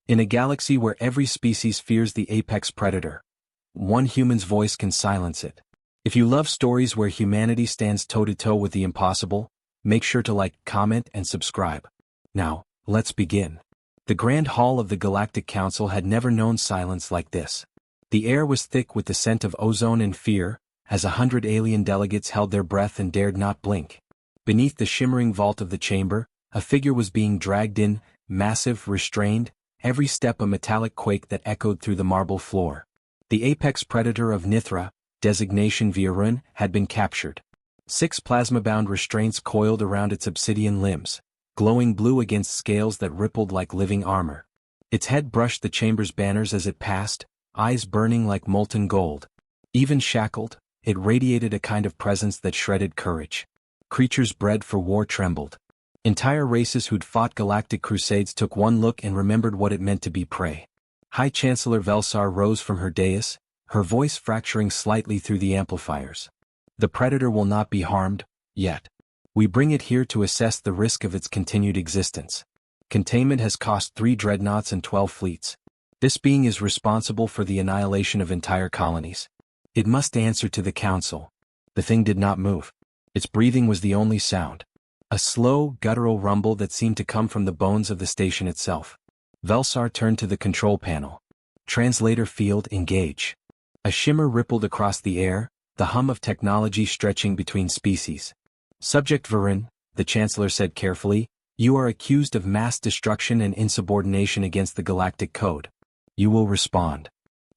In a galaxy where every species fears the apex predator, one human's voice can silence it. If you love stories where humanity stands toe-to-toe with the impossible, make sure to like, comment, and subscribe. Now, let's begin. The Grand Hall of the Galactic Council had never known silence like this. The air was thick with the scent of ozone and fear, as 100 alien delegates held their breath and dared not blink. Beneath the shimmering vault of the chamber, a figure was being dragged in, massive, restrained, every step a metallic quake that echoed through the marble floor. The apex predator of Nithra, designation Virun, had been captured. 6 plasma-bound restraints coiled around its obsidian limbs, glowing blue against scales that rippled like living armor. Its head brushed the chamber's banners as it passed, eyes burning like molten gold. Even shackled, it radiated a kind of presence that shredded courage. Creatures bred for war trembled. Entire races who'd fought galactic crusades took one look and remembered what it meant to be prey. High Chancellor Velsar rose from her dais, her voice fracturing slightly through the amplifiers. The predator will not be harmed, yet. We bring it here to assess the risk of its continued existence. Containment has cost 3 dreadnoughts and 12 fleets. This being is responsible for the annihilation of entire colonies. It must answer to the Council. The thing did not move. Its breathing was the only sound. A slow, guttural rumble that seemed to come from the bones of the station itself. Velsar turned to the control panel. Translator field engage. A shimmer rippled across the air, the hum of technology stretching between species. Subject Virun, the Chancellor said carefully, you are accused of mass destruction and insubordination against the Galactic Code. You will respond.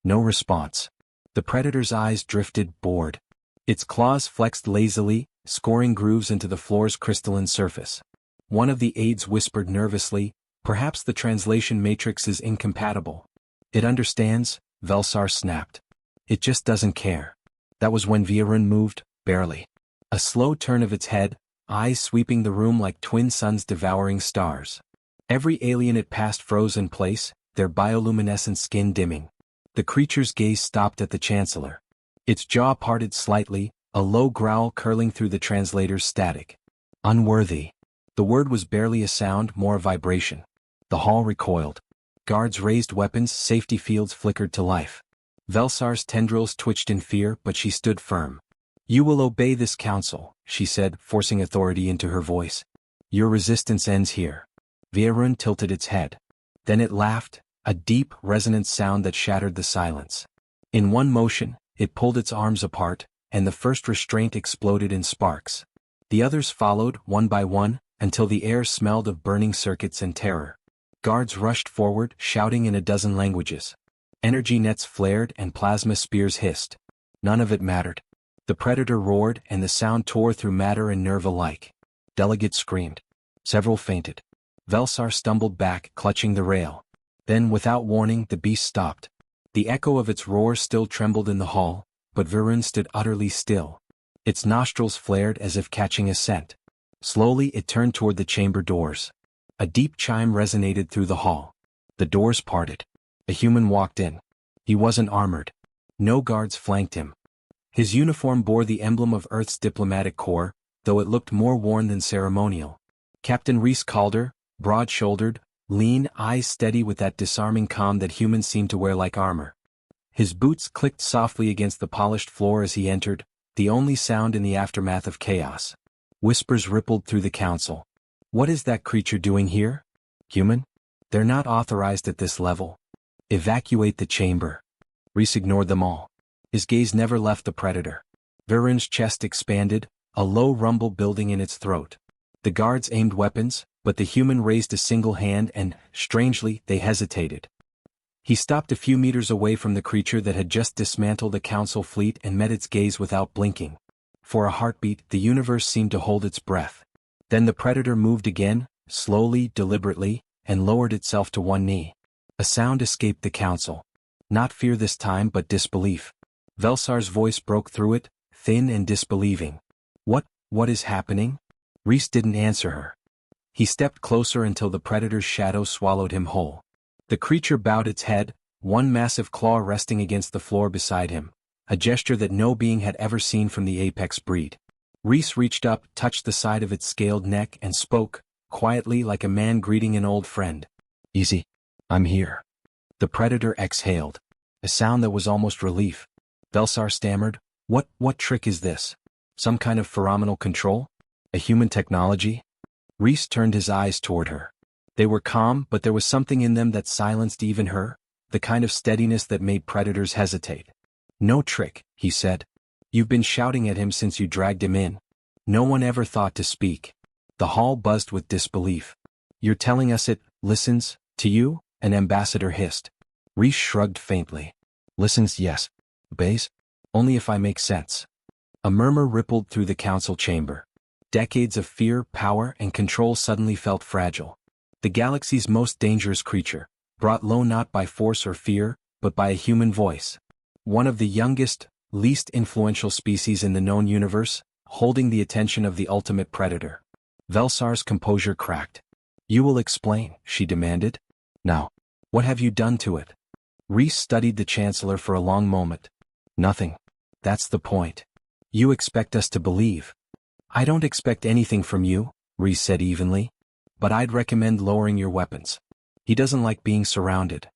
No response. The predator's eyes drifted, bored. Its claws flexed lazily, scoring grooves into the floor's crystalline surface. One of the aides whispered nervously, perhaps the translation matrix is incompatible. It understands, Velsar snapped. It just doesn't care. That was when Virun moved, barely. A slow turn of its head, eyes sweeping the room like twin suns devouring stars. Every alien it passed froze in place, their bioluminescent skin dimming. The creature's gaze stopped at the Chancellor. Its jaw parted slightly, a low growl curling through the translator's static. Unworthy. The word was barely a sound, more a vibration. The hall recoiled. Guards raised weapons, safety fields flickered to life. Velsar's tendrils twitched in fear, but she stood firm. You will obey this council, she said, forcing authority into her voice. Your resistance ends here. Virun tilted its head. Then it laughed, a deep, resonant sound that shattered the silence. In one motion, it pulled its arms apart, and the first restraint exploded in sparks. The others followed, one by one, until the air smelled of burning circuits and terror. Guards rushed forward, shouting in a dozen languages. Energy nets flared and plasma spears hissed. None of it mattered. The predator roared and the sound tore through matter and nerve alike. Delegates screamed. Several fainted. Velsar stumbled back, clutching the rail. Then, without warning, the beast stopped. The echo of its roar still trembled in the hall, but Virun stood utterly still. Its nostrils flared as if catching a scent. Slowly it turned toward the chamber doors. A deep chime resonated through the hall. The doors parted. A human walked in. He wasn't armored. No guards flanked him. His uniform bore the emblem of Earth's diplomatic corps, though it looked more worn than ceremonial. Captain Reese Calder, broad-shouldered, lean, eyes steady with that disarming calm that humans seem to wear like armor. His boots clicked softly against the polished floor as he entered, the only sound in the aftermath of chaos. Whispers rippled through the council. What is that creature doing here? Human? They're not authorized at this level. Evacuate the chamber. Reese ignored them all. His gaze never left the predator. Virun's chest expanded, a low rumble building in its throat. The guards aimed weapons, but the human raised a single hand and, strangely, they hesitated. He stopped a few meters away from the creature that had just dismantled a council fleet and met its gaze without blinking. For a heartbeat, the universe seemed to hold its breath. Then the predator moved again, slowly, deliberately, and lowered itself to one knee. A sound escaped the council. Not fear this time, but disbelief. Velsar's voice broke through it, thin and disbelieving. What is happening? Reese didn't answer her. He stepped closer until the predator's shadow swallowed him whole. The creature bowed its head, one massive claw resting against the floor beside him, a gesture that no being had ever seen from the apex breed. Reese reached up, touched the side of its scaled neck and spoke, quietly like a man greeting an old friend. Easy. I'm here. The predator exhaled, a sound that was almost relief. Velsar stammered, What trick is this? Some kind of phenomenal control? A human technology? Rhys turned his eyes toward her. They were calm, but there was something in them that silenced even her, the kind of steadiness that made predators hesitate. No trick, he said. You've been shouting at him since you dragged him in. No one ever thought to speak. The hall buzzed with disbelief. You're telling us it listens to you? An ambassador hissed. Rhys shrugged faintly. Listens, yes. Obeys? Only if I make sense. A murmur rippled through the council chamber. Decades of fear, power, and control suddenly felt fragile. The galaxy's most dangerous creature, brought low not by force or fear, but by a human voice. One of the youngest, least influential species in the known universe, holding the attention of the ultimate predator. Velsar's composure cracked. You will explain, she demanded. Now, what have you done to it? Rhys studied the Chancellor for a long moment. Nothing. That's the point. You expect us to believe. I don't expect anything from you, Rhys said evenly. But I'd recommend lowering your weapons. He doesn't like being surrounded.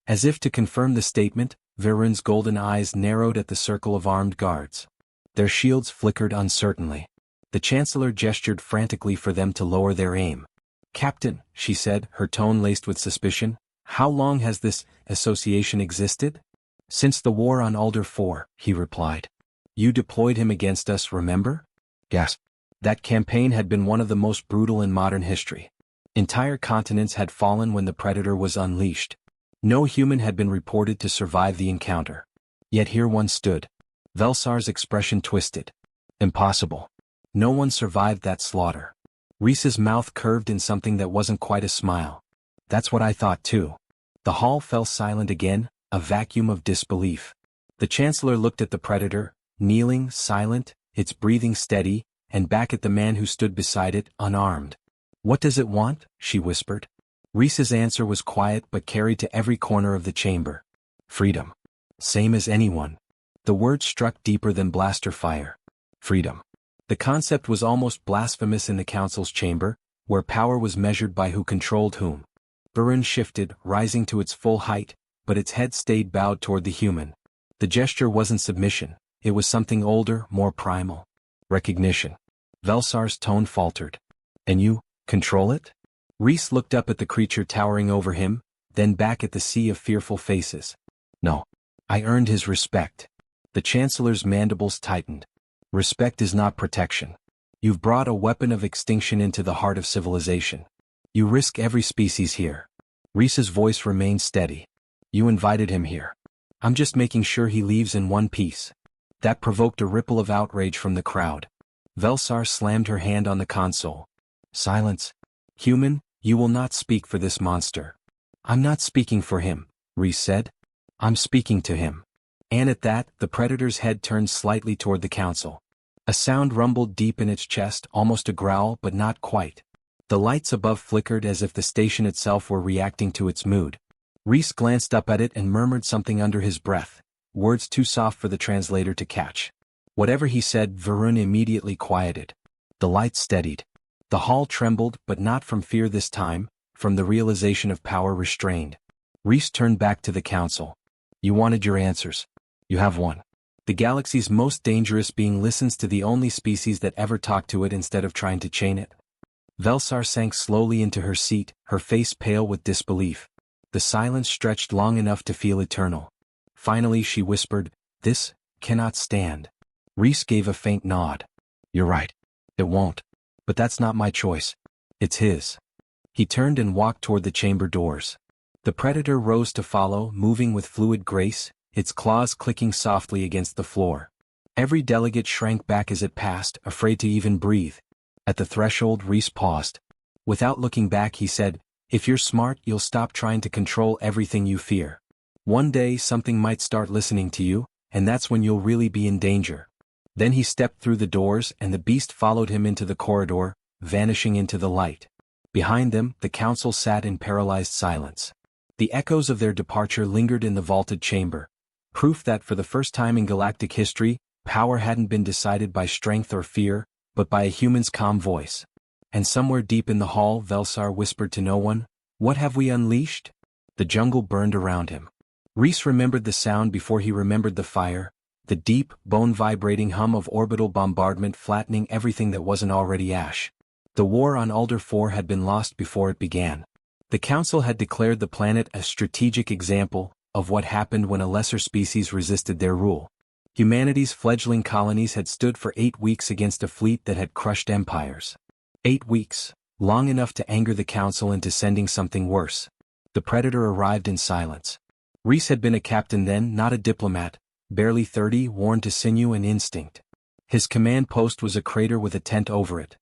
As if to confirm the statement, Varun's golden eyes narrowed at the circle of armed guards. Their shields flickered uncertainly. The Chancellor gestured frantically for them to lower their aim. Captain, she said, her tone laced with suspicion, how long has this association existed? Since the war on Alder IV, he replied. You deployed him against us, remember? Yes. That campaign had been one of the most brutal in modern history. Entire continents had fallen when the predator was unleashed. No human had been reported to survive the encounter. Yet here one stood. Velsar's expression twisted. Impossible. No one survived that slaughter. Rhys's mouth curved in something that wasn't quite a smile. That's what I thought too. The hall fell silent again, a vacuum of disbelief. The Chancellor looked at the predator, kneeling, silent, its breathing steady, and back at the man who stood beside it, unarmed. What does it want? She whispered. Rhys's answer was quiet but carried to every corner of the chamber. Freedom. Same as anyone. The word struck deeper than blaster fire. Freedom. The concept was almost blasphemous in the council's chamber, where power was measured by who controlled whom. Varun shifted, rising to its full height, but its head stayed bowed toward the human. The gesture wasn't submission, it was something older, more primal. Recognition. Velsar's tone faltered. And you, control it? Rhys looked up at the creature towering over him, then back at the sea of fearful faces. No. I earned his respect. The Chancellor's mandibles tightened. Respect is not protection. You've brought a weapon of extinction into the heart of civilization. You risk every species here. Rhys's voice remained steady. You invited him here. I'm just making sure he leaves in one piece. That provoked a ripple of outrage from the crowd. Velsar slammed her hand on the console. Silence. Human, you will not speak for this monster. I'm not speaking for him, Rhys said. I'm speaking to him. And at that, the predator's head turned slightly toward the council. A sound rumbled deep in its chest, almost a growl, but not quite. The lights above flickered as if the station itself were reacting to its mood. Rhys glanced up at it and murmured something under his breath, words too soft for the translator to catch. Whatever he said, Varun immediately quieted. The lights steadied. The hall trembled, but not from fear this time, from the realization of power restrained. Rhys turned back to the council. You wanted your answers. You have one. The galaxy's most dangerous being listens to the only species that ever talked to it instead of trying to chain it. Velsar sank slowly into her seat, her face pale with disbelief. The silence stretched long enough to feel eternal. Finally she whispered, This cannot stand. Rhys gave a faint nod. You're right. It won't. But that's not my choice. It's his. He turned and walked toward the chamber doors. The predator rose to follow, moving with fluid grace, its claws clicking softly against the floor. Every delegate shrank back as it passed, afraid to even breathe. At the threshold, Rhys paused. Without looking back, he said, If you're smart, you'll stop trying to control everything you fear. One day something might start listening to you, and that's when you'll really be in danger. Then he stepped through the doors and the beast followed him into the corridor, vanishing into the light. Behind them, the council sat in paralyzed silence. The echoes of their departure lingered in the vaulted chamber, proof that for the first time in galactic history, power hadn't been decided by strength or fear, but by a human's calm voice. And somewhere deep in the hall, Velsar whispered to no one, What have we unleashed? The jungle burned around him. Reese remembered the sound before he remembered the fire, the deep, bone-vibrating hum of orbital bombardment flattening everything that wasn't already ash. The war on Alder 4 had been lost before it began. The Council had declared the planet a strategic example of what happened when a lesser species resisted their rule. Humanity's fledgling colonies had stood for 8 weeks against a fleet that had crushed empires. 8 weeks, long enough to anger the Council into sending something worse. The Predator arrived in silence. Reese had been a captain then, not a diplomat, barely 30, worn to sinew and instinct. His command post was a crater with a tent over it.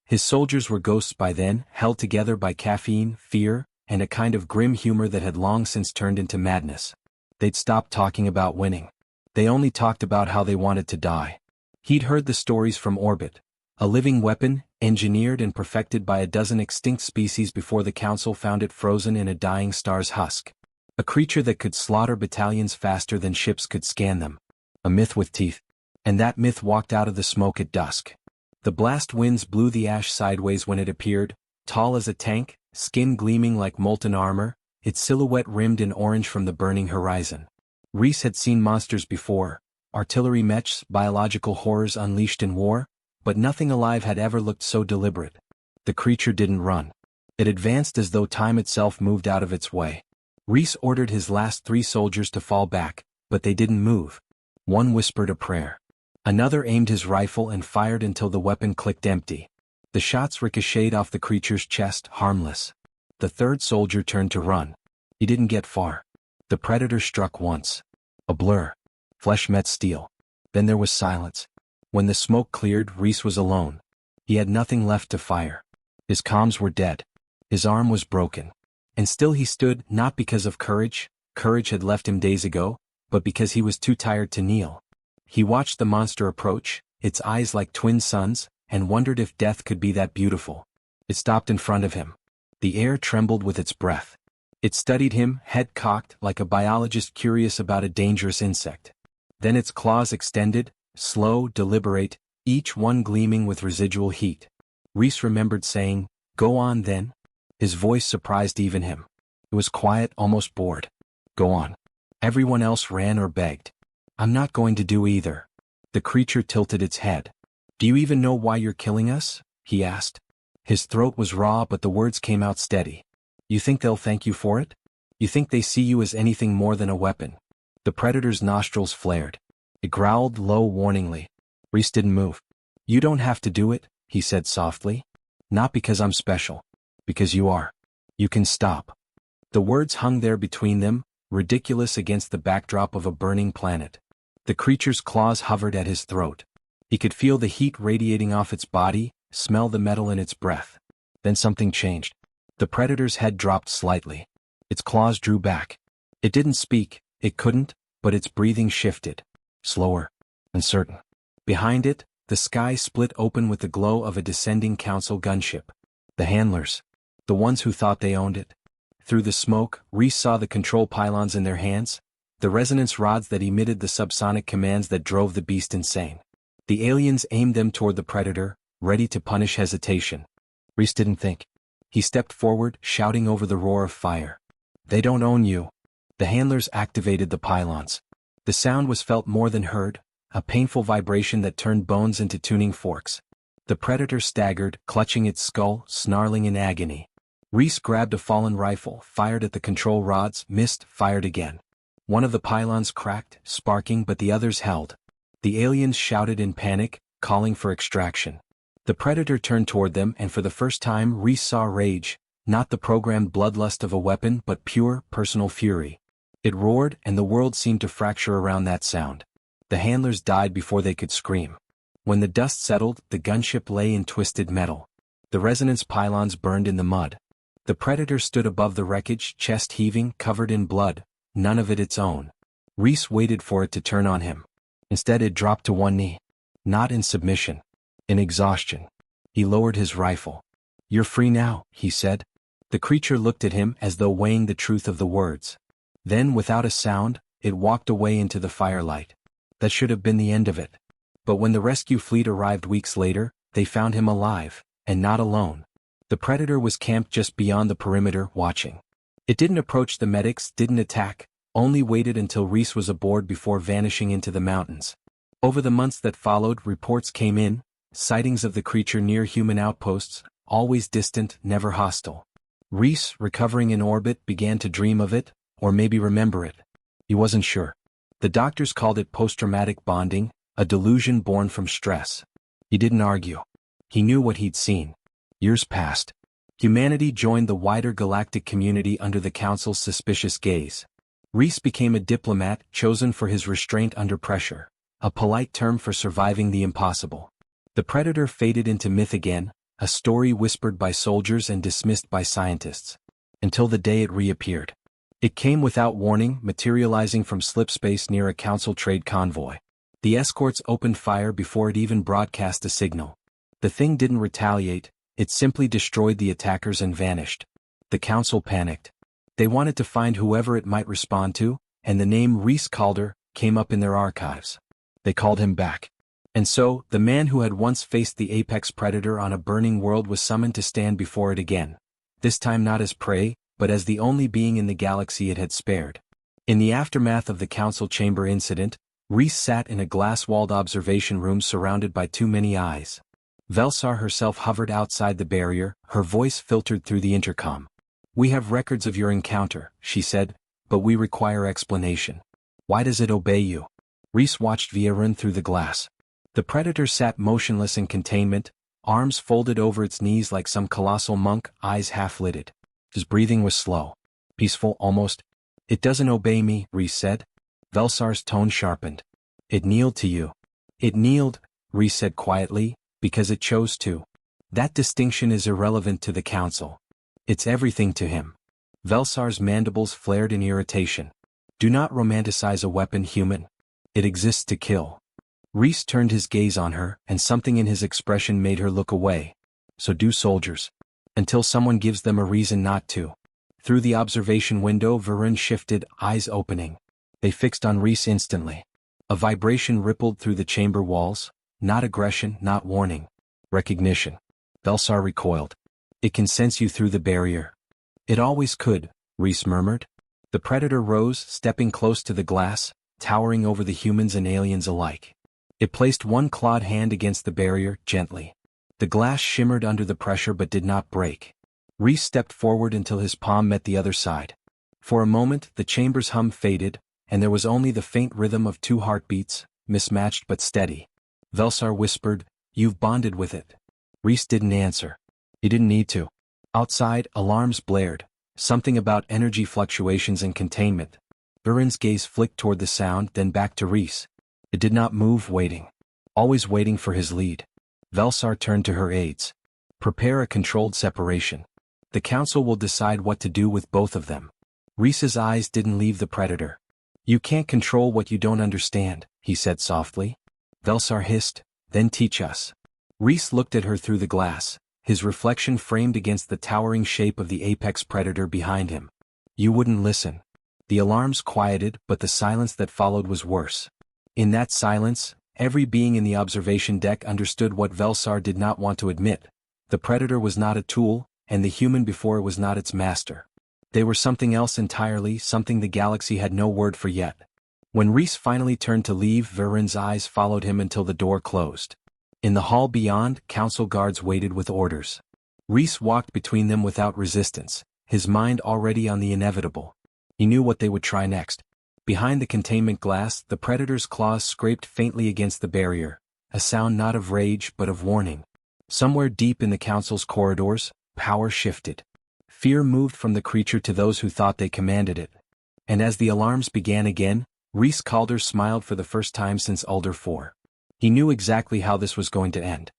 His soldiers were ghosts by then, held together by caffeine, fear, and a kind of grim humor that had long since turned into madness. They'd stopped talking about winning. They only talked about how they wanted to die. He'd heard the stories from orbit. A living weapon, engineered and perfected by a dozen extinct species before the Council found it frozen in a dying star's husk. A creature that could slaughter battalions faster than ships could scan them. A myth with teeth. And that myth walked out of the smoke at dusk. The blast winds blew the ash sideways when it appeared, tall as a tank, skin gleaming like molten armor, its silhouette rimmed in orange from the burning horizon. Reese had seen monsters before, artillery mechs, biological horrors unleashed in war, but nothing alive had ever looked so deliberate. The creature didn't run. It advanced as though time itself moved out of its way. Reese ordered his last 3 soldiers to fall back, but they didn't move. One whispered a prayer. Another aimed his rifle and fired until the weapon clicked empty. The shots ricocheted off the creature's chest, harmless. The 3rd soldier turned to run. He didn't get far. The Predator struck once. A blur. Flesh met steel. Then there was silence. When the smoke cleared, Reese was alone. He had nothing left to fire. His comms were dead. His arm was broken. And still he stood, not because of courage had left him days ago, but because he was too tired to kneel. He watched the monster approach, its eyes like twin suns, and wondered if death could be that beautiful. It stopped in front of him. The air trembled with its breath. It studied him, head cocked, like a biologist curious about a dangerous insect. Then its claws extended, slow, deliberate, each one gleaming with residual heat. Reese remembered saying, "Go on then." His voice surprised even him. It was quiet, almost bored. "Go on." Everyone else ran or begged. "I'm not going to do either." The creature tilted its head. "Do you even know why you're killing us?" he asked. His throat was raw but the words came out steady. "You think they'll thank you for it? You think they see you as anything more than a weapon?" The Predator's nostrils flared. It growled low warningly. Reese didn't move. "You don't have to do it," he said softly. "Not because I'm special. Because you are. You can stop." The words hung there between them, ridiculous against the backdrop of a burning planet. The creature's claws hovered at his throat. He could feel the heat radiating off its body, smell the metal in its breath. Then something changed. The Predator's head dropped slightly. Its claws drew back. It didn't speak, it couldn't, but its breathing shifted. Slower. Uncertain. Behind it, the sky split open with the glow of a descending Council gunship. The handlers. The ones who thought they owned it. Through the smoke, Reese saw the control pylons in their hands, the resonance rods that emitted the subsonic commands that drove the beast insane. The aliens aimed them toward the Predator, ready to punish hesitation. Reese didn't think. He stepped forward, shouting over the roar of fire. "They don't own you." The handlers activated the pylons. The sound was felt more than heard, a painful vibration that turned bones into tuning forks. The Predator staggered, clutching its skull, snarling in agony. Reese grabbed a fallen rifle, fired at the control rods, missed, fired again. One of the pylons cracked, sparking, but the others held. The aliens shouted in panic, calling for extraction. The Predator turned toward them and for the first time Reese saw rage, not the programmed bloodlust of a weapon but pure, personal fury. It roared and the world seemed to fracture around that sound. The handlers died before they could scream. When the dust settled, the gunship lay in twisted metal. The resonance pylons burned in the mud. The Predator stood above the wreckage, chest heaving, covered in blood, none of it its own. Reese waited for it to turn on him. Instead it dropped to one knee. Not in submission. In exhaustion. He lowered his rifle. "You're free now," he said. The creature looked at him as though weighing the truth of the words. Then, without a sound, it walked away into the firelight. That should have been the end of it. But when the rescue fleet arrived weeks later, they found him alive, and not alone. The Predator was camped just beyond the perimeter, watching. It didn't approach the medics, didn't attack, only waited until Reese was aboard before vanishing into the mountains. Over the months that followed, reports came in, sightings of the creature near human outposts, always distant, never hostile. Reese, recovering in orbit, began to dream of it, or maybe remember it. He wasn't sure. The doctors called it post-traumatic bonding, a delusion born from stress. He didn't argue. He knew what he'd seen. Years passed. Humanity joined the wider galactic community under the Council's suspicious gaze. Reese became a diplomat, chosen for his restraint under pressure, a polite term for surviving the impossible. The Predator faded into myth again, a story whispered by soldiers and dismissed by scientists. Until the day it reappeared. It came without warning, materializing from slipspace near a Council trade convoy. The escorts opened fire before it even broadcast a signal. The thing didn't retaliate, it simply destroyed the attackers and vanished. The Council panicked. They wanted to find whoever it might respond to, and the name Reese Calder came up in their archives. They called him back. And so, the man who had once faced the apex predator on a burning world was summoned to stand before it again. This time not as prey, but as the only being in the galaxy it had spared. In the aftermath of the Council chamber incident, Reese sat in a glass-walled observation room surrounded by too many eyes. Velsar herself hovered outside the barrier, her voice filtered through the intercom. "We have records of your encounter," she said, "but we require explanation. Why does it obey you?" Reese watched Viren through the glass. The Predator sat motionless in containment, arms folded over its knees like some colossal monk, eyes half-lidded. His breathing was slow. Peaceful, almost. "It doesn't obey me," Reese said. Velsar's tone sharpened. "It kneeled to you." "It kneeled," Reese said quietly, "because it chose to. That distinction is irrelevant to the Council. It's everything to him." Velsar's mandibles flared in irritation. "Do not romanticize a weapon, human. It exists to kill." Reese turned his gaze on her, and something in his expression made her look away. "So do soldiers. Until someone gives them a reason not to." Through the observation window, Viren shifted, eyes opening. They fixed on Reese instantly. A vibration rippled through the chamber walls, not aggression, not warning. Recognition. Velsar recoiled. "It can sense you through the barrier." "It always could," Reese murmured. The Predator rose, stepping close to the glass, towering over the humans and aliens alike. It placed one clawed hand against the barrier, gently. The glass shimmered under the pressure but did not break. Reese stepped forward until his palm met the other side. For a moment, the chamber's hum faded, and there was only the faint rhythm of two heartbeats, mismatched but steady. Velsar whispered, "You've bonded with it." Reese didn't answer. He didn't need to. Outside, alarms blared, something about energy fluctuations and containment. Viren's gaze flicked toward the sound, then back to Reese. It did not move, waiting. Always waiting for his lead. Velsar turned to her aides. "Prepare a controlled separation. The Council will decide what to do with both of them." Reese's eyes didn't leave the Predator. "You can't control what you don't understand," he said softly. Velsar hissed, "Then teach us." Reese looked at her through the glass, his reflection framed against the towering shape of the apex predator behind him. "You wouldn't listen." The alarms quieted, but the silence that followed was worse. In that silence, every being in the observation deck understood what Velsar did not want to admit. The Predator was not a tool, and the human before it was not its master. They were something else entirely, something the galaxy had no word for yet. When Reese finally turned to leave, Viren's eyes followed him until the door closed. In the hall beyond, Council guards waited with orders. Reese walked between them without resistance, his mind already on the inevitable. He knew what they would try next. Behind the containment glass, the Predator's claws scraped faintly against the barrier, a sound not of rage but of warning. Somewhere deep in the Council's corridors, power shifted. Fear moved from the creature to those who thought they commanded it. And as the alarms began again, Reese Calder smiled for the first time since Ulder 4. He knew exactly how this was going to end.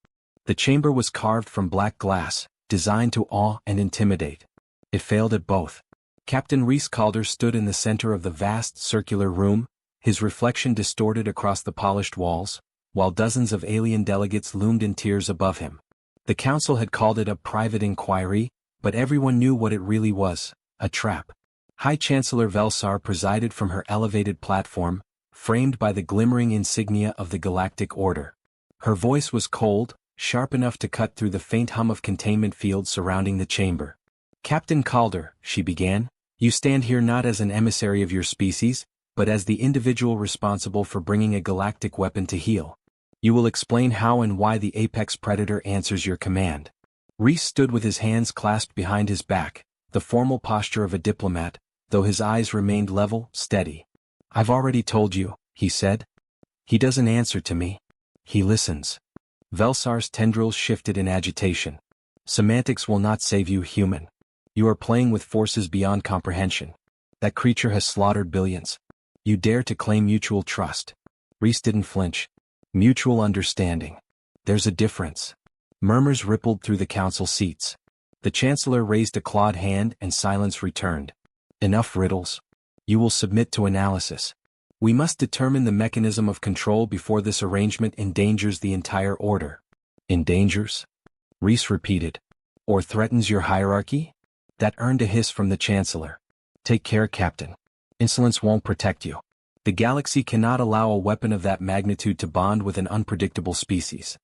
The chamber was carved from black glass, designed to awe and intimidate. It failed at both. Captain Reese Calder stood in the center of the vast circular room, his reflection distorted across the polished walls, while dozens of alien delegates loomed in tiers above him. The Council had called it a private inquiry, but everyone knew what it really was, a trap. High Chancellor Velsar presided from her elevated platform, framed by the glimmering insignia of the Galactic Order. Her voice was cold, sharp enough to cut through the faint hum of containment fields surrounding the chamber. "Captain Calder," she began, You stand here not as an emissary of your species, but as the individual responsible for bringing a galactic weapon to heal. You will explain how and why the apex predator answers your command. Reese stood with his hands clasped behind his back, the formal posture of a diplomat, though his eyes remained level, steady. I've already told you, he said. He doesn't answer to me. He listens. Velsar's tendrils shifted in agitation. Semantics will not save you, human. You are playing with forces beyond comprehension. That creature has slaughtered billions. You dare to claim mutual trust. Reese didn't flinch. Mutual understanding. There's a difference. Murmurs rippled through the council seats. The chancellor raised a clawed hand and silence returned. Enough riddles. You will submit to analysis. We must determine the mechanism of control before this arrangement endangers the entire order. Endangers? Reese repeated. Or threatens your hierarchy? That earned a hiss from the chancellor. Take care, Captain. Insolence won't protect you. The galaxy cannot allow a weapon of that magnitude to bond with an unpredictable species.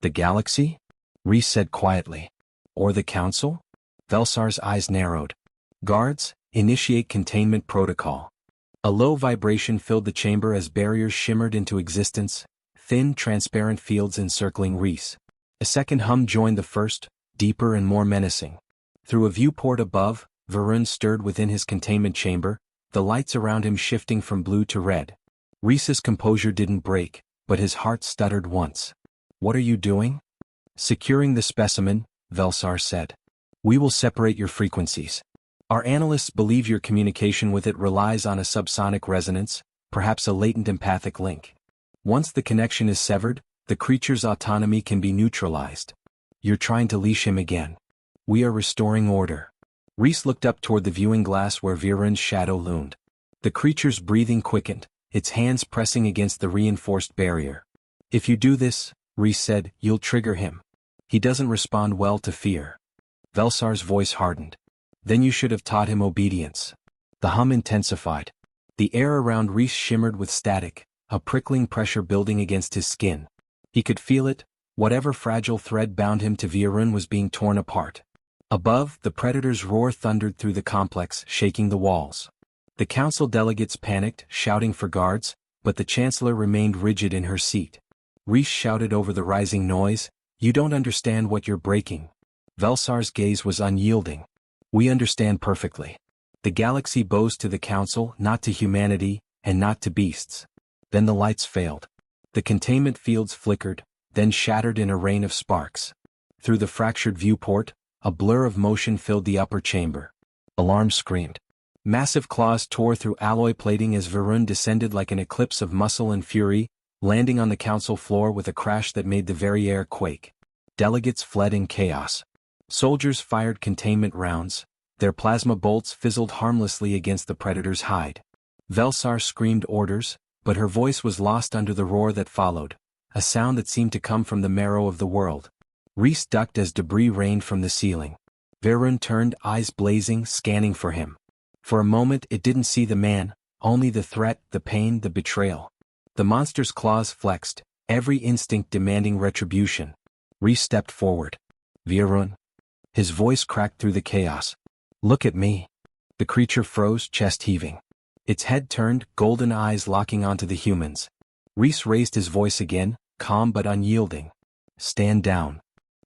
The galaxy? Reese said quietly. Or the council? Velsar's eyes narrowed. Guards, initiate containment protocol. A low vibration filled the chamber as barriers shimmered into existence, thin, transparent fields encircling Reese. A second hum joined the first, deeper and more menacing. Through a viewport above, Varun stirred within his containment chamber, the lights around him shifting from blue to red. Reese's composure didn't break, but his heart stuttered once. What are you doing? Securing the specimen, Velsar said. We will separate your frequencies. Our analysts believe your communication with it relies on a subsonic resonance, perhaps a latent empathic link. Once the connection is severed, the creature's autonomy can be neutralized. You're trying to leash him again. We are restoring order. Reese looked up toward the viewing glass where Viren's shadow loomed. The creature's breathing quickened, its hands pressing against the reinforced barrier. If you do this, Reese said, you'll trigger him. He doesn't respond well to fear. Velsar's voice hardened. Then you should have taught him obedience. The hum intensified. The air around Reese shimmered with static, a prickling pressure building against his skin. He could feel it, whatever fragile thread bound him to Viren was being torn apart. Above, the predator's roar thundered through the complex, shaking the walls. The council delegates panicked, shouting for guards, but the chancellor remained rigid in her seat. Reese shouted over the rising noise, You don't understand what you're breaking. Velsar's gaze was unyielding. We understand perfectly. The galaxy bows to the council, not to humanity, and not to beasts. Then the lights failed. The containment fields flickered, then shattered in a rain of sparks. Through the fractured viewport, a blur of motion filled the upper chamber. Alarms screamed. Massive claws tore through alloy plating as Varun descended like an eclipse of muscle and fury, landing on the council floor with a crash that made the very air quake. Delegates fled in chaos. Soldiers fired containment rounds. Their plasma bolts fizzled harmlessly against the predator's hide. Velsar screamed orders, but her voice was lost under the roar that followed, a sound that seemed to come from the marrow of the world. Reese ducked as debris rained from the ceiling. Varun turned, eyes blazing, scanning for him. For a moment it didn't see the man, only the threat, the pain, the betrayal. The monster's claws flexed, every instinct demanding retribution. Reese stepped forward. Varun. His voice cracked through the chaos. Look at me. The creature froze, chest heaving. Its head turned, golden eyes locking onto the humans. Reese raised his voice again, calm but unyielding. Stand down.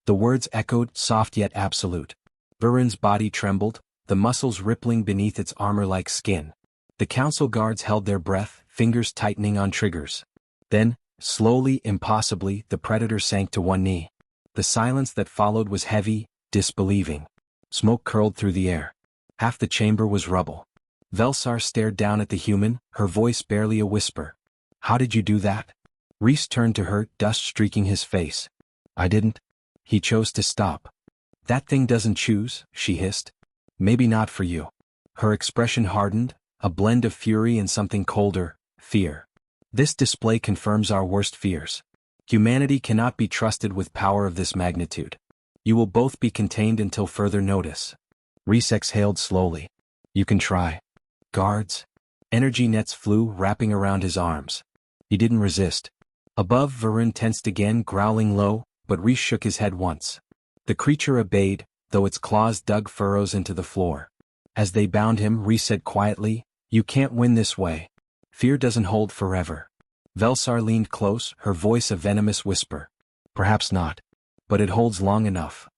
The words echoed, soft yet absolute. Varun's body trembled, the muscles rippling beneath its armor-like skin. The council guards held their breath, fingers tightening on triggers. Then, slowly, impossibly, the predator sank to one knee. The silence that followed was heavy, disbelieving. Smoke curled through the air. Half the chamber was rubble. Velsar stared down at the human, her voice barely a whisper. How did you do that? Reese turned to her, dust streaking his face. I didn't. He chose to stop. That thing doesn't choose, she hissed. Maybe not for you. Her expression hardened, a blend of fury and something colder, fear. This display confirms our worst fears. Humanity cannot be trusted with power of this magnitude. You will both be contained until further notice. Reese exhaled slowly. You can try. Guards. Energy nets flew, wrapping around his arms. He didn't resist. Above, Varun tensed again, growling low, but Reese shook his head once. The creature obeyed, though its claws dug furrows into the floor. As they bound him, Rhys said quietly, "You can't win this way. Fear doesn't hold forever." Velsar leaned close, her voice a venomous whisper. "Perhaps not. But it holds long enough."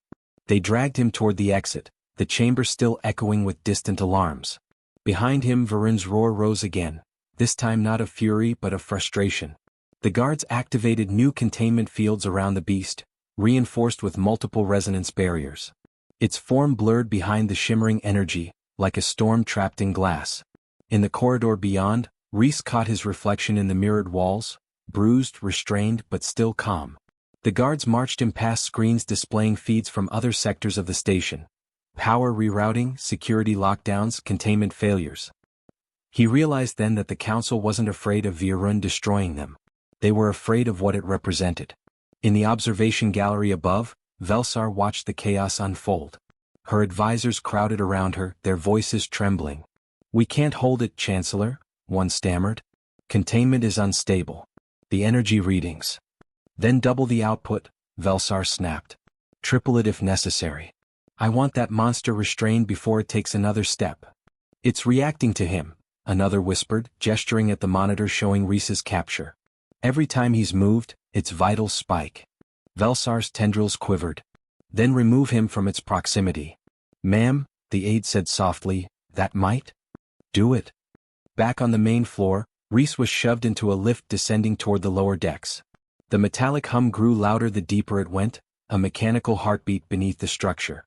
They dragged him toward the exit, the chamber still echoing with distant alarms. Behind him Varun's roar rose again, this time not of fury but of frustration. The guards activated new containment fields around the beast, reinforced with multiple resonance barriers. Its form blurred behind the shimmering energy, like a storm trapped in glass. In the corridor beyond, Rhys caught his reflection in the mirrored walls, bruised, restrained, but still calm. The guards marched him past screens displaying feeds from other sectors of the station. Power rerouting, security lockdowns, containment failures. He realized then that the council wasn't afraid of Virun destroying them. They were afraid of what it represented. In the observation gallery above, Velsar watched the chaos unfold. Her advisors crowded around her, their voices trembling. "We can't hold it, Chancellor," one stammered. "Containment is unstable. The energy readings." "Then double the output," Velsar snapped. "Triple it if necessary. I want that monster restrained before it takes another step." "It's reacting to him," another whispered, gesturing at the monitor showing Rhys's capture. "Every time he's moved, its vitals spike." Velsar's tendrils quivered. "Then remove him from its proximity." "Ma'am," the aide said softly, "that might do it." Back on the main floor, Rhys was shoved into a lift descending toward the lower decks. The metallic hum grew louder the deeper it went, a mechanical heartbeat beneath the structure.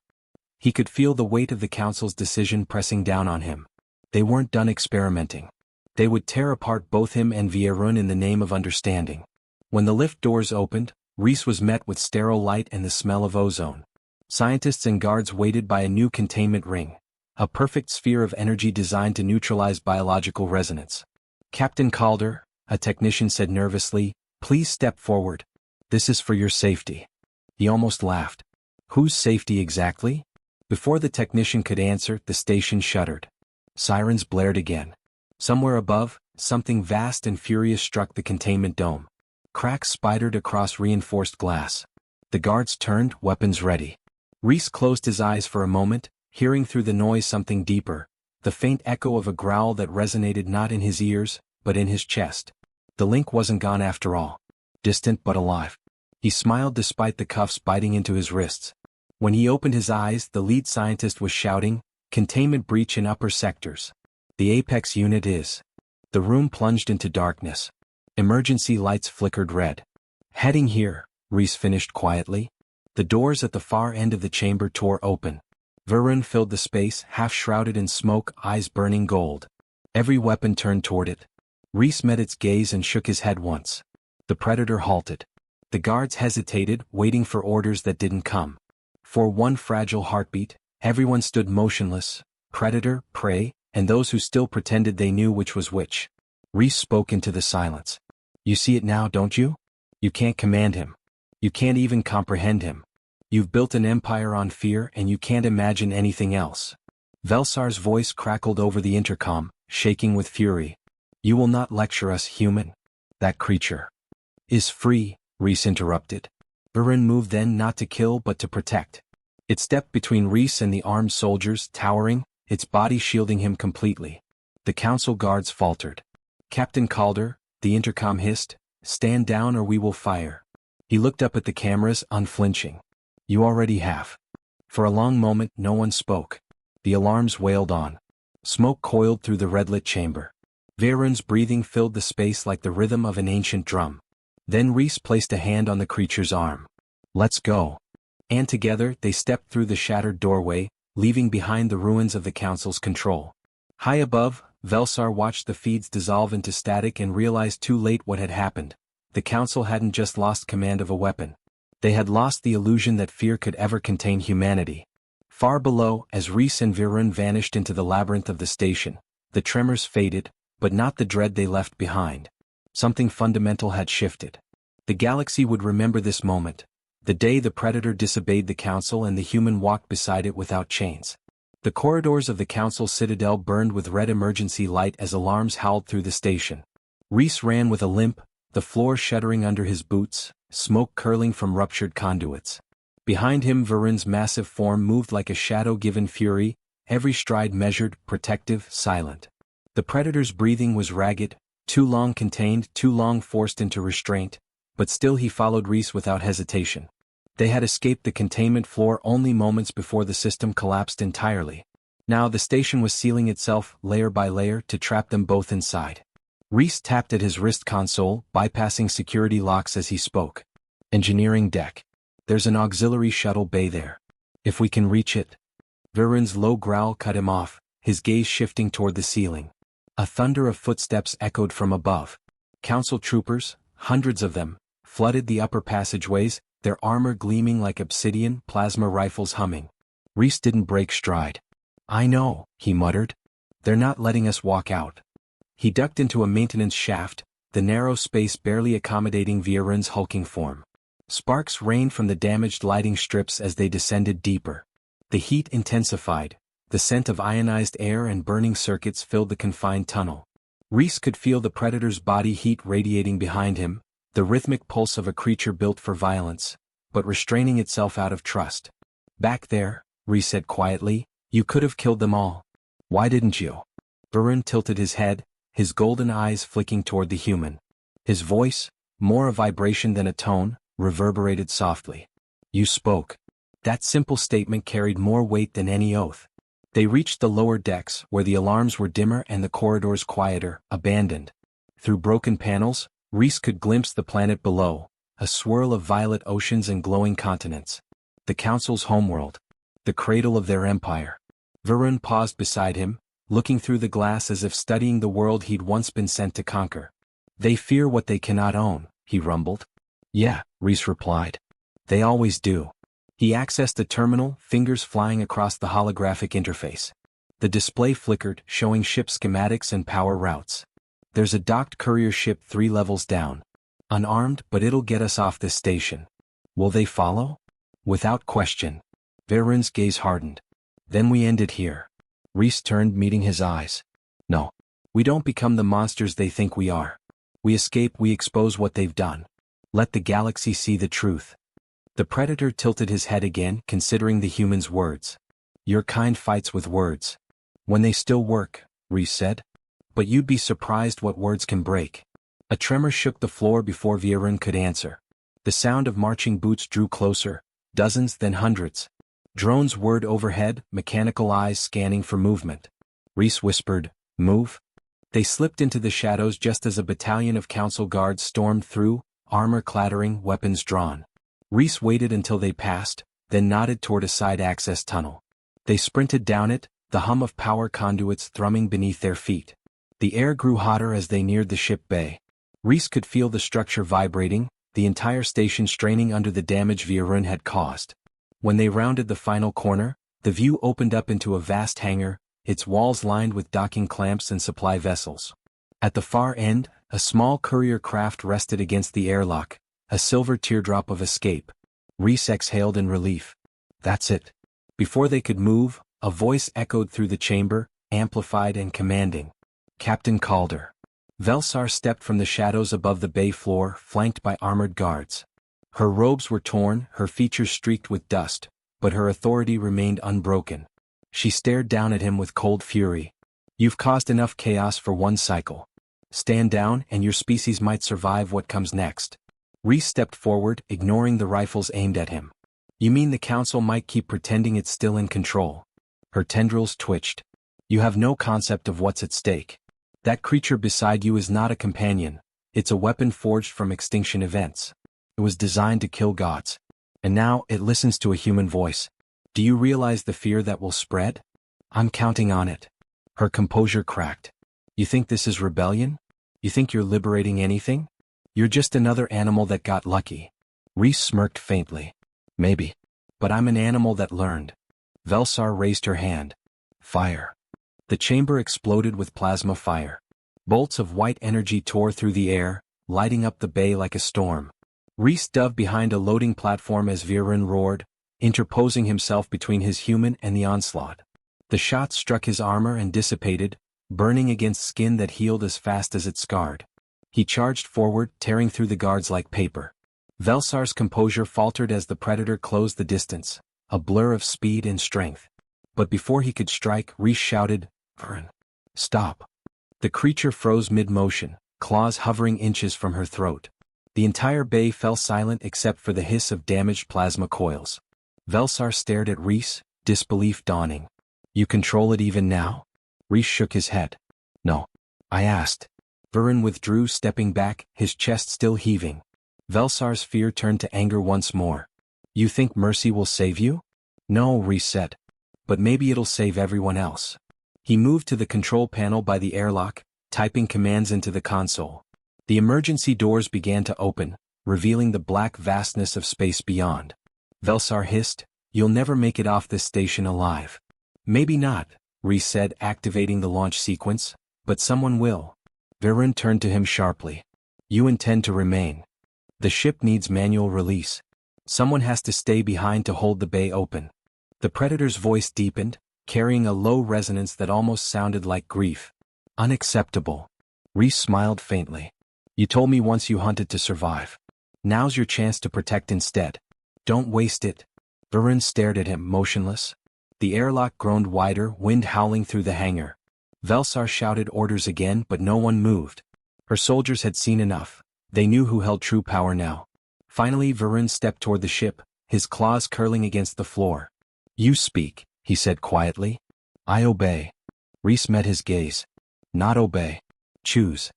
He could feel the weight of the council's decision pressing down on him. They weren't done experimenting. They would tear apart both him and Virun in the name of understanding. When the lift doors opened, Rhys was met with sterile light and the smell of ozone. Scientists and guards waited by a new containment ring, a perfect sphere of energy designed to neutralize biological resonance. "Captain Calder," a technician said nervously, "please step forward. This is for your safety." He almost laughed. Whose safety exactly? Before the technician could answer, the station shuddered. Sirens blared again. Somewhere above, something vast and furious struck the containment dome. Cracks spidered across reinforced glass. The guards turned, weapons ready. Rhys closed his eyes for a moment, hearing through the noise something deeper, the faint echo of a growl that resonated not in his ears, but in his chest. The link wasn't gone after all. Distant but alive. He smiled despite the cuffs biting into his wrists. When he opened his eyes, the lead scientist was shouting, "Containment breach in upper sectors. The apex unit is." The room plunged into darkness. Emergency lights flickered red. "Heading here," Rhys finished quietly. The doors at the far end of the chamber tore open. Virun filled the space, half shrouded in smoke, eyes burning gold. Every weapon turned toward it. Rhys met its gaze and shook his head once. The predator halted. The guards hesitated, waiting for orders that didn't come. For one fragile heartbeat, everyone stood motionless, predator, prey, and those who still pretended they knew which was which. Rhys spoke into the silence. "You see it now, don't you? You can't command him. You can't even comprehend him. You've built an empire on fear and you can't imagine anything else." Velsar's voice crackled over the intercom, shaking with fury. "You will not lecture us, human. That creature is free," Rhys interrupted. Virun moved then not to kill but to protect. It stepped between Rhys and the armed soldiers, towering, its body shielding him completely. The council guards faltered. "Captain Calder," the intercom hissed, "stand down or we will fire." He looked up at the cameras, unflinching. "You already have." For a long moment no one spoke. The alarms wailed on. Smoke coiled through the red-lit chamber. Virun's breathing filled the space like the rhythm of an ancient drum. Then Rhys placed a hand on the creature's arm. "Let's go." And together they stepped through the shattered doorway, leaving behind the ruins of the council's control. High above, Velsar watched the feeds dissolve into static and realized too late what had happened. The council hadn't just lost command of a weapon. They had lost the illusion that fear could ever contain humanity. Far below, as Rhys and Virun vanished into the labyrinth of the station, the tremors faded, but not the dread they left behind. Something fundamental had shifted. The galaxy would remember this moment. The day the predator disobeyed the council and the human walked beside it without chains. The corridors of the council citadel burned with red emergency light as alarms howled through the station. Rhys ran with a limp, the floor shuddering under his boots, smoke curling from ruptured conduits. Behind him Virun's massive form moved like a shadow given fury, every stride measured, protective, silent. The predator's breathing was ragged, too long contained, too long forced into restraint, but still he followed Reese without hesitation. They had escaped the containment floor only moments before the system collapsed entirely. Now the station was sealing itself, layer by layer, to trap them both inside. Reese tapped at his wrist console, bypassing security locks as he spoke. Engineering deck. There's an auxiliary shuttle bay there. If we can reach it. Viren's low growl cut him off, his gaze shifting toward the ceiling. A thunder of footsteps echoed from above. Council troopers, hundreds of them, flooded the upper passageways, their armor gleaming like obsidian, plasma rifles humming. Reese didn't break stride. "I know," he muttered. "They're not letting us walk out." He ducked into a maintenance shaft, the narrow space barely accommodating Viren's hulking form. Sparks rained from the damaged lighting strips as they descended deeper. The heat intensified. The scent of ionized air and burning circuits filled the confined tunnel. Reese could feel the predator's body heat radiating behind him, the rhythmic pulse of a creature built for violence, but restraining itself out of trust. "Back there," Reese said quietly, "you could have killed them all. Why didn't you?" Viren tilted his head, his golden eyes flicking toward the human. His voice, more a vibration than a tone, reverberated softly. "You spoke." That simple statement carried more weight than any oath. They reached the lower decks, where the alarms were dimmer and the corridors quieter, abandoned. Through broken panels, Reese could glimpse the planet below, a swirl of violet oceans and glowing continents. The Council's homeworld. The cradle of their empire. Viren paused beside him, looking through the glass as if studying the world he'd once been sent to conquer. "They fear what they cannot own," he rumbled. "Yeah," Reese replied. "They always do." He accessed the terminal, fingers flying across the holographic interface. The display flickered, showing ship schematics and power routes. "There's a docked courier ship 3 levels down. Unarmed, but it'll get us off this station." "Will they follow?" "Without question." Viren's gaze hardened. "Then we end it here." Reese turned, meeting his eyes. "No. We don't become the monsters they think we are. We escape, we expose what they've done. Let the galaxy see the truth." The predator tilted his head again, considering the human's words. "Your kind fights with words. When they still work," Reese said. "But you'd be surprised what words can break." A tremor shook the floor before Viren could answer. The sound of marching boots drew closer, dozens then hundreds. Drones whirred overhead, mechanical eyes scanning for movement. Reese whispered, "Move." They slipped into the shadows just as a battalion of council guards stormed through, armor clattering, weapons drawn. Reese waited until they passed, then nodded toward a side access tunnel. They sprinted down it, the hum of power conduits thrumming beneath their feet. The air grew hotter as they neared the ship bay. Reese could feel the structure vibrating, the entire station straining under the damage Viren had caused. When they rounded the final corner, the view opened up into a vast hangar, its walls lined with docking clamps and supply vessels. At the far end, a small courier craft rested against the airlock, a silver teardrop of escape. Reese exhaled in relief. "That's it." Before they could move, a voice echoed through the chamber, amplified and commanding. "Captain Calder." Velsar stepped from the shadows above the bay floor, flanked by armored guards. Her robes were torn, her features streaked with dust, but her authority remained unbroken. She stared down at him with cold fury. "You've caused enough chaos for one cycle. Stand down and your species might survive what comes next." Reese stepped forward, ignoring the rifles aimed at him. "You mean the council might keep pretending it's still in control?" Her tendrils twitched. "You have no concept of what's at stake. That creature beside you is not a companion, it's a weapon forged from extinction events. It was designed to kill gods. And now it listens to a human voice. Do you realize the fear that will spread? I'm counting on it." Her composure cracked. "You think this is rebellion? You think you're liberating anything? You're just another animal that got lucky." Reese smirked faintly. "Maybe. But I'm an animal that learned." Velsar raised her hand. "Fire." The chamber exploded with plasma fire. Bolts of white energy tore through the air, lighting up the bay like a storm. Reese dove behind a loading platform as Viren roared, interposing himself between his human and the onslaught. The shots struck his armor and dissipated, burning against skin that healed as fast as it scarred. He charged forward, tearing through the guards like paper. Velsar's composure faltered as the predator closed the distance, a blur of speed and strength. But before he could strike, Reese shouted, "Varen, stop." The creature froze mid-motion, claws hovering inches from her throat. The entire bay fell silent except for the hiss of damaged plasma coils. Velsar stared at Reese, disbelief dawning. "You control it even now?" Reese shook his head. "No. I asked." Varen withdrew, stepping back, his chest still heaving. Velsar's fear turned to anger once more. "You think mercy will save you?" "No," Reese said. "But maybe it'll save everyone else." He moved to the control panel by the airlock, typing commands into the console. The emergency doors began to open, revealing the black vastness of space beyond. Velsar hissed, "You'll never make it off this station alive." "Maybe not," Reese said, activating the launch sequence, "but someone will." Varen turned to him sharply. "You intend to remain. The ship needs manual release. Someone has to stay behind to hold the bay open." The Predator's voice deepened, carrying a low resonance that almost sounded like grief. "Unacceptable." Reese smiled faintly. "You told me once you hunted to survive. Now's your chance to protect instead. Don't waste it." Varen stared at him, motionless. The airlock groaned wider, wind howling through the hangar. Velsar shouted orders again, but no one moved. Her soldiers had seen enough. They knew who held true power now. Finally, Varen stepped toward the ship, his claws curling against the floor. "You speak," he said quietly. "I obey." Reese met his gaze. "Not obey. Choose."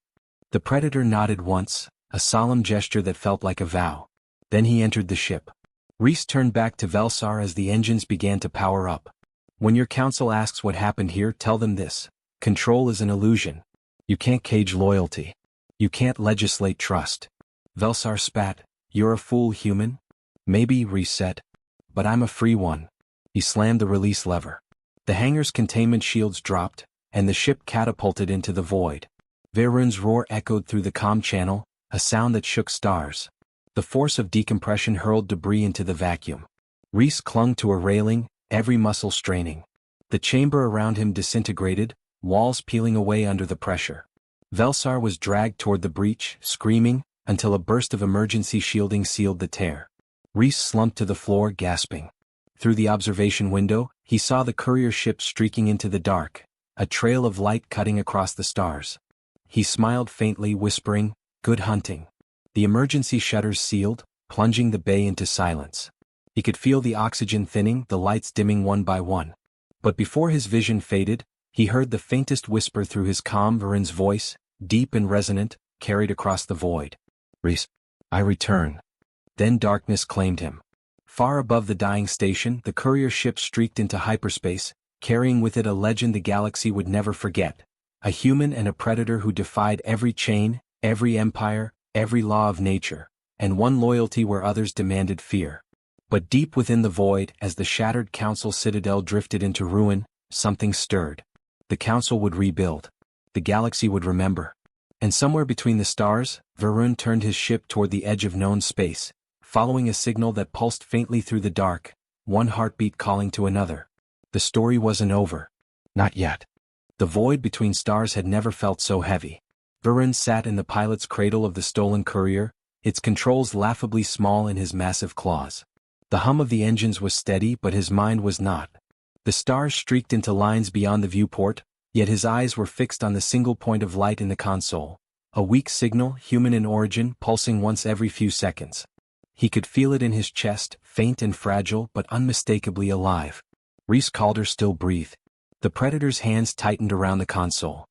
The Predator nodded once, a solemn gesture that felt like a vow. Then he entered the ship. Reese turned back to Velsar as the engines began to power up. "When your council asks what happened here, tell them this. Control is an illusion. You can't cage loyalty. You can't legislate trust." Velsar spat. "You're a fool, human?" "Maybe," Reese said. "But I'm a free one." He slammed the release lever. The hangar's containment shields dropped, and the ship catapulted into the void. Varen's roar echoed through the comm channel, a sound that shook stars. The force of decompression hurled debris into the vacuum. Reese clung to a railing, every muscle straining. The chamber around him disintegrated, walls peeling away under the pressure. Velsar was dragged toward the breach, screaming, until a burst of emergency shielding sealed the tear. Reese slumped to the floor, gasping. Through the observation window, he saw the courier ship streaking into the dark, a trail of light cutting across the stars. He smiled faintly, whispering, "Good hunting." The emergency shutters sealed, plunging the bay into silence. He could feel the oxygen thinning, the lights dimming one by one. But before his vision faded, he heard the faintest whisper through his comm. Varen's voice, deep and resonant, carried across the void. "Reese, I return." Then darkness claimed him. Far above the dying station, the courier ship streaked into hyperspace, carrying with it a legend the galaxy would never forget. A human and a predator who defied every chain, every empire, every law of nature, and won loyalty where others demanded fear. But deep within the void, as the shattered Council citadel drifted into ruin, something stirred. The Council would rebuild. The galaxy would remember. And somewhere between the stars, Varen turned his ship toward the edge of known space, following a signal that pulsed faintly through the dark, one heartbeat calling to another. The story wasn't over. Not yet. The void between stars had never felt so heavy. Varen sat in the pilot's cradle of the stolen courier, its controls laughably small in his massive claws. The hum of the engines was steady, but his mind was not. The stars streaked into lines beyond the viewport, yet his eyes were fixed on the single point of light in the console, a weak signal, human in origin, pulsing once every few seconds. He could feel it in his chest, faint and fragile but unmistakably alive. Reese Calder still breathed. The Predator's hands tightened around the console.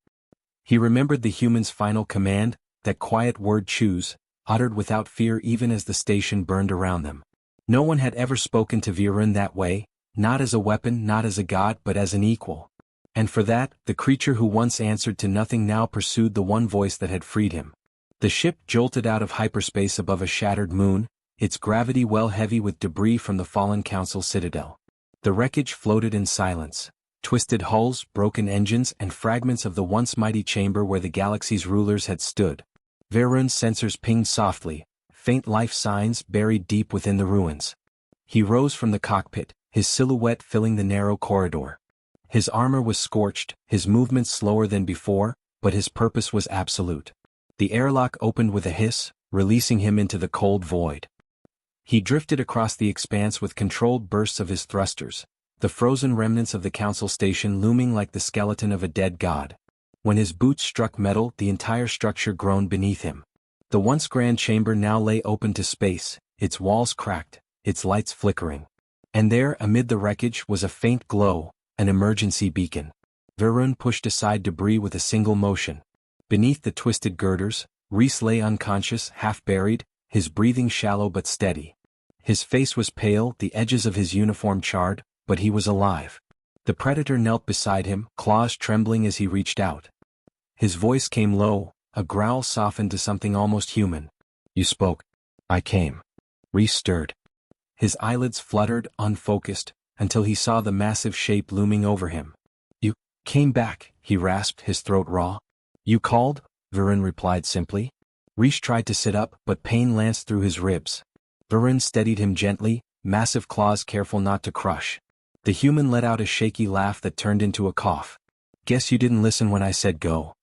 He remembered the human's final command, that quiet word "choose," uttered without fear even as the station burned around them. No one had ever spoken to Varen that way, not as a weapon, not as a god, but as an equal. And for that, the creature who once answered to nothing now pursued the one voice that had freed him. The ship jolted out of hyperspace above a shattered moon, its gravity well heavy with debris from the fallen Council citadel. The wreckage floated in silence. Twisted hulls, broken engines, and fragments of the once mighty chamber where the galaxy's rulers had stood. Varen's sensors pinged softly, faint life signs buried deep within the ruins. He rose from the cockpit, his silhouette filling the narrow corridor. His armor was scorched, his movements slower than before, but his purpose was absolute. The airlock opened with a hiss, releasing him into the cold void. He drifted across the expanse with controlled bursts of his thrusters, the frozen remnants of the council station looming like the skeleton of a dead god. When his boots struck metal, the entire structure groaned beneath him. The once grand chamber now lay open to space, its walls cracked, its lights flickering. And there, amid the wreckage, was a faint glow, an emergency beacon. Varun pushed aside debris with a single motion. Beneath the twisted girders, Rhys lay unconscious, half buried, his breathing shallow but steady. His face was pale, the edges of his uniform charred, but he was alive. The predator knelt beside him, claws trembling as he reached out. His voice came low, a growl softened to something almost human. "You spoke. I came." Rhys stirred. His eyelids fluttered, unfocused, until he saw the massive shape looming over him. "You came back," he rasped, his throat raw. "You called?" Varun replied simply. Rhys tried to sit up, but pain lanced through his ribs. Varun steadied him gently, massive claws careful not to crush. The human let out a shaky laugh that turned into a cough. "Guess you didn't listen when I said go."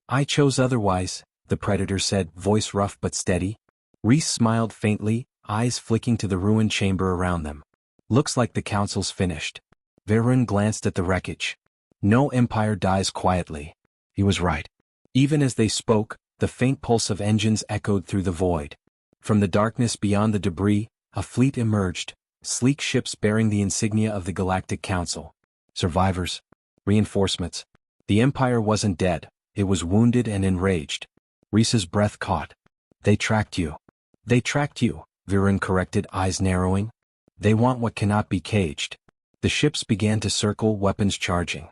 "I chose otherwise," the predator said, voice rough but steady. Rhys smiled faintly, eyes flicking to the ruined chamber around them. "Looks like the council's finished." Varun glanced at the wreckage. "No empire dies quietly." He was right. Even as they spoke, the faint pulse of engines echoed through the void. From the darkness beyond the debris, a fleet emerged, sleek ships bearing the insignia of the Galactic Council. Survivors. Reinforcements. The Empire wasn't dead, it was wounded and enraged. Rhys's breath caught. "They tracked you." "They tracked you," Varun corrected, eyes narrowing. "They want what cannot be caged." The ships began to circle, weapons charging.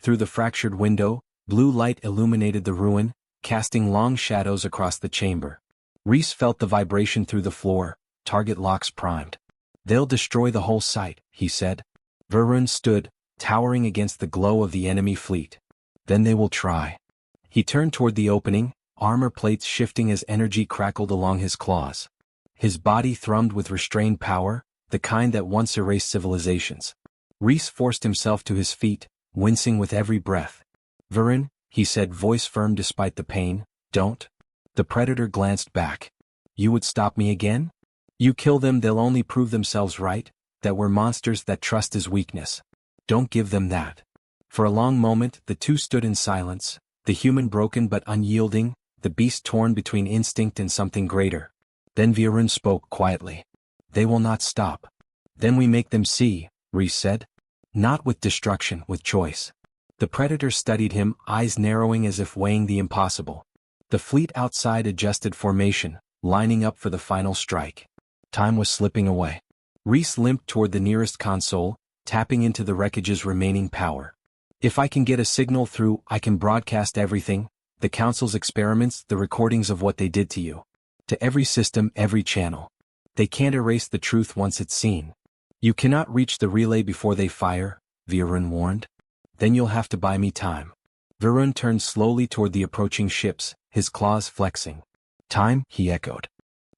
Through the fractured window, blue light illuminated the ruin, casting long shadows across the chamber. Rhys felt the vibration through the floor, target locks primed. "They'll destroy the whole site," he said. Varun stood, towering against the glow of the enemy fleet. "Then they will try." He turned toward the opening, armor plates shifting as energy crackled along his claws. His body thrummed with restrained power, the kind that once erased civilizations. Rhys forced himself to his feet, wincing with every breath. "Varun," he said, voice firm despite the pain, "don't." The predator glanced back. "You would stop me again? You kill them, they'll only prove themselves right, that we're monsters, that trust is weakness. Don't give them that." For a long moment, the two stood in silence, the human broken but unyielding, the beast torn between instinct and something greater. Then Varun spoke quietly. "They will not stop." "Then we make them see," Rhys said. "Not with destruction, with choice." The predator studied him, eyes narrowing as if weighing the impossible. The fleet outside adjusted formation, lining up for the final strike. Time was slipping away. Rhys limped toward the nearest console, tapping into the wreckage's remaining power. "If I can get a signal through, I can broadcast everything, the council's experiments, the recordings of what they did to you. To every system, every channel. They can't erase the truth once it's seen." "You cannot reach the relay before they fire," Varun warned. "Then you'll have to buy me time." Varun turned slowly toward the approaching ships, his claws flexing. "Time?" he echoed.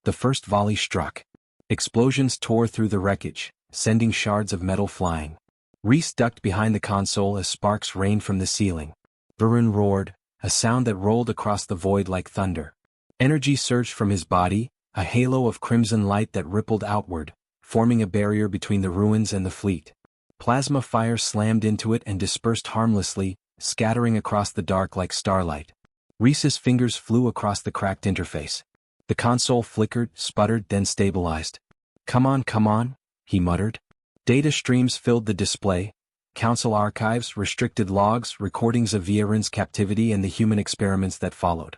The first volley struck. Explosions tore through the wreckage, sending shards of metal flying. Rhys ducked behind the console as sparks rained from the ceiling. Varun roared, a sound that rolled across the void like thunder. Energy surged from his body, a halo of crimson light that rippled outward, forming a barrier between the ruins and the fleet. Plasma fire slammed into it and dispersed harmlessly, scattering across the dark like starlight. Rhys's fingers flew across the cracked interface. The console flickered, sputtered, then stabilized. Come on, he muttered. Data streams filled the display. Council archives, restricted logs, recordings of Varun's captivity and the human experiments that followed.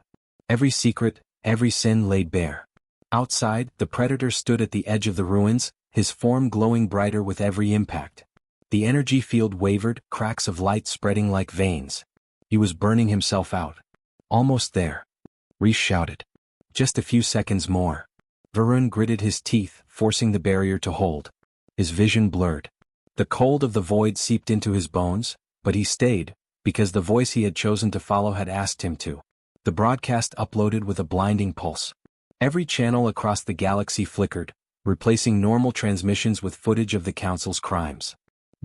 Every secret, every sin laid bare. Outside, the predator stood at the edge of the ruins, his form glowing brighter with every impact. The energy field wavered, cracks of light spreading like veins. He was burning himself out. Almost there. Rhys shouted. Just a few seconds more. Varun gritted his teeth, forcing the barrier to hold. His vision blurred. The cold of the void seeped into his bones, but he stayed, because the voice he had chosen to follow had asked him to. The broadcast uploaded with a blinding pulse. Every channel across the galaxy flickered, replacing normal transmissions with footage of the Council's crimes.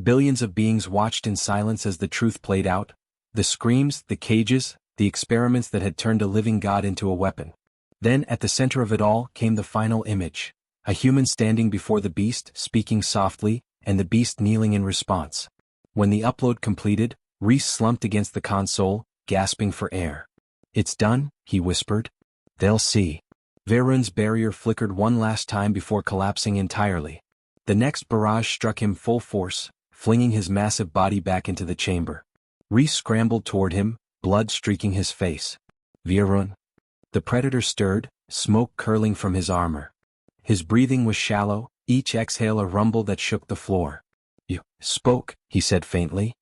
Billions of beings watched in silence as the truth played out, the screams, the cages, the experiments that had turned a living god into a weapon. Then, at the center of it all, came the final image. A human standing before the beast, speaking softly, and the beast kneeling in response. When the upload completed, Reese slumped against the console, gasping for air. "It's done," he whispered. "They'll see." Veyron's barrier flickered one last time before collapsing entirely. The next barrage struck him full force, flinging his massive body back into the chamber. Reese scrambled toward him, blood streaking his face. "Veyron?" The predator stirred, smoke curling from his armor. His breathing was shallow, each exhale a rumble that shook the floor. "You spoke," he said faintly.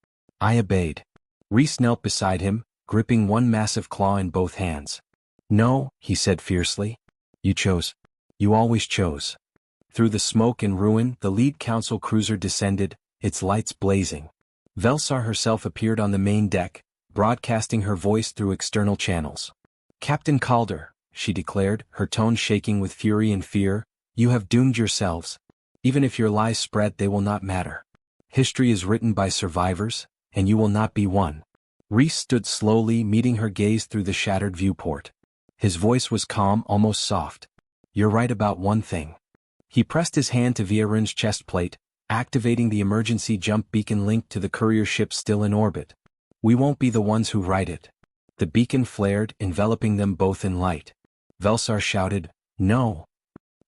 I obeyed. Reese knelt beside him, gripping one massive claw in both hands. "No," he said fiercely. "You chose. You always chose." Through the smoke and ruin, the lead council cruiser descended, its lights blazing. Velsar herself appeared on the main deck, broadcasting her voice through external channels. "Captain Calder," she declared, her tone shaking with fury and fear, "you have doomed yourselves. Even if your lies spread, they will not matter. History is written by survivors, and you will not be one." Reese stood slowly, meeting her gaze through the shattered viewport. His voice was calm, almost soft. "You're right about one thing." He pressed his hand to Veyron's chest plate, activating the emergency jump beacon linked to the courier ship still in orbit. "We won't be the ones who write it." The beacon flared, enveloping them both in light. Velsar shouted, "No!"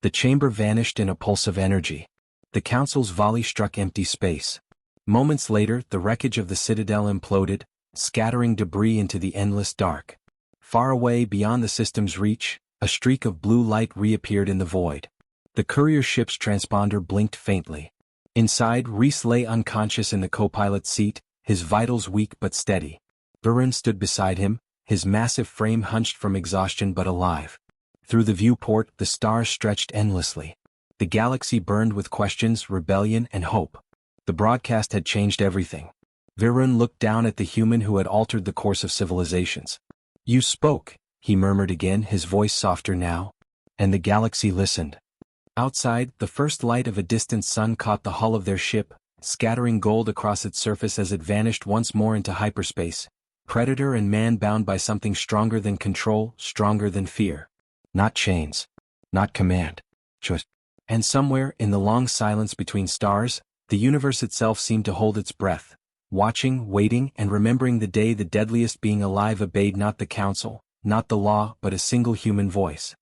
The chamber vanished in a pulse of energy. The council's volley struck empty space. Moments later, the wreckage of the citadel imploded, scattering debris into the endless dark. Far away beyond the system's reach, a streak of blue light reappeared in the void. The courier ship's transponder blinked faintly. Inside, Reese lay unconscious in the co-pilot's seat, his vitals weak but steady. Veyron stood beside him, his massive frame hunched from exhaustion but alive. Through the viewport, the stars stretched endlessly. The galaxy burned with questions, rebellion, and hope. The broadcast had changed everything. Veyron looked down at the human who had altered the course of civilizations. "You spoke," he murmured again, his voice softer now. And the galaxy listened. Outside, the first light of a distant sun caught the hull of their ship, scattering gold across its surface as it vanished once more into hyperspace. Predator and man bound by something stronger than control, stronger than fear. Not chains. Not command. Choice. And somewhere, in the long silence between stars, the universe itself seemed to hold its breath, watching, waiting, and remembering the day the deadliest being alive obeyed not the council, not the law, but a single human voice.